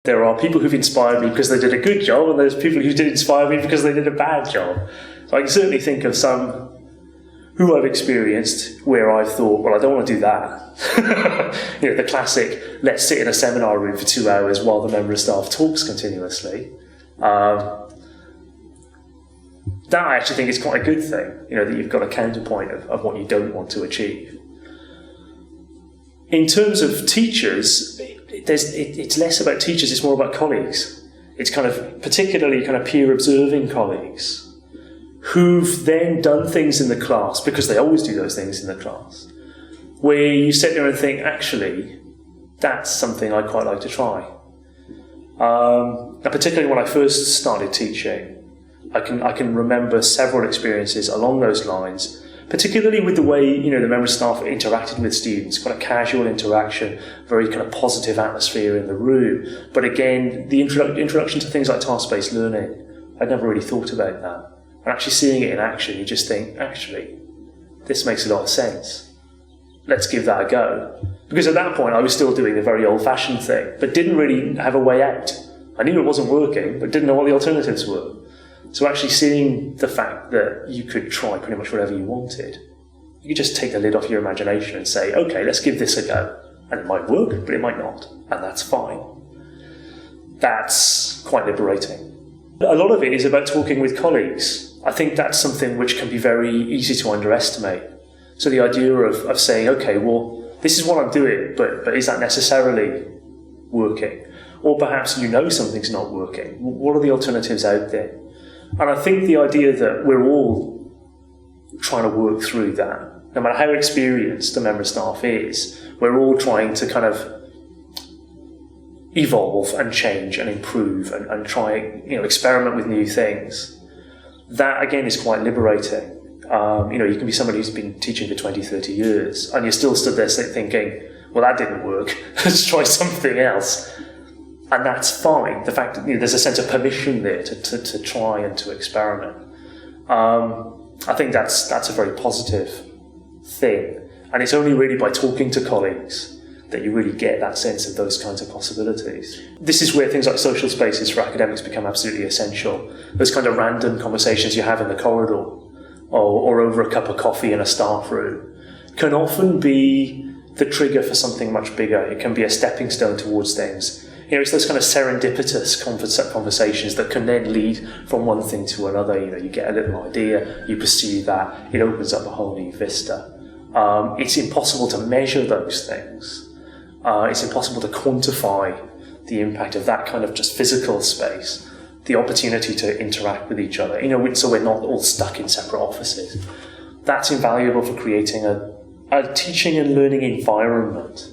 There are people who've inspired me because they did a good job, and there's people who did inspire me because they did a bad job. So I can certainly think of some who I've experienced where I've thought, well, I don't want to do that. The classic, let's sit in a seminar room for 2 hours while the member of staff talks continuously. That I actually think is quite a good thing, that you've got a counterpoint of what you don't want to achieve. In terms of teachers, it's less about teachers, it's more about colleagues. It's kind of particularly kind of peer observing colleagues who've then done things in the class, because they always do those things in the class, where you sit there and think, actually, that's something I'd quite like to try. And particularly when I first started teaching, I can remember several experiences along those lines, particularly with the way the member of staff interacted with students, quite a casual interaction, very kind of positive atmosphere in the room. But again, the introduction to things like task-based learning, I'd never really thought about that. And actually seeing it in action, you just think, actually, this makes a lot of sense. Let's give that a go. Because at that point, I was still doing the very old-fashioned thing, but didn't really have a way out. I knew it wasn't working, but didn't know what the alternatives were. So actually seeing the fact that you could try pretty much whatever you wanted, you could just take the lid off your imagination and say, okay, let's give this a go. And it might work, but it might not. And that's fine. That's quite liberating. A lot of it is about talking with colleagues. I think that's something which can be very easy to underestimate. So the idea of saying, okay, well, this is what I'm doing, but is that necessarily working? Or perhaps something's not working. What are the alternatives out there? And I think the idea that we're all trying to work through that, no matter how experienced the member of staff is, we're all trying to kind of evolve and change and improve and try, experiment with new things. That, again, is quite liberating. You can be somebody who's been teaching for 20, 30 years, and you're still stood there thinking, well, that didn't work. Let's try something else. And that's fine. The fact that there's a sense of permission there to try and to experiment. I think that's a very positive thing. And it's only really by talking to colleagues that you really get that sense of those kinds of possibilities. This is where things like social spaces for academics become absolutely essential. Those kind of random conversations you have in the corridor or over a cup of coffee in a staff room can often be the trigger for something much bigger. It can be a stepping stone towards things. It's those kind of serendipitous conversations that can then lead from one thing to another. You get a little idea, you pursue that, it opens up a whole new vista. It's impossible to measure those things. It's impossible to quantify the impact of that kind of just physical space, the opportunity to interact with each other, so we're not all stuck in separate offices. That's invaluable for creating a teaching and learning environment,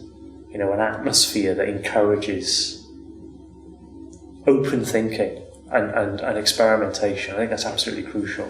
an atmosphere that encourages open thinking and experimentation. I think that's absolutely crucial.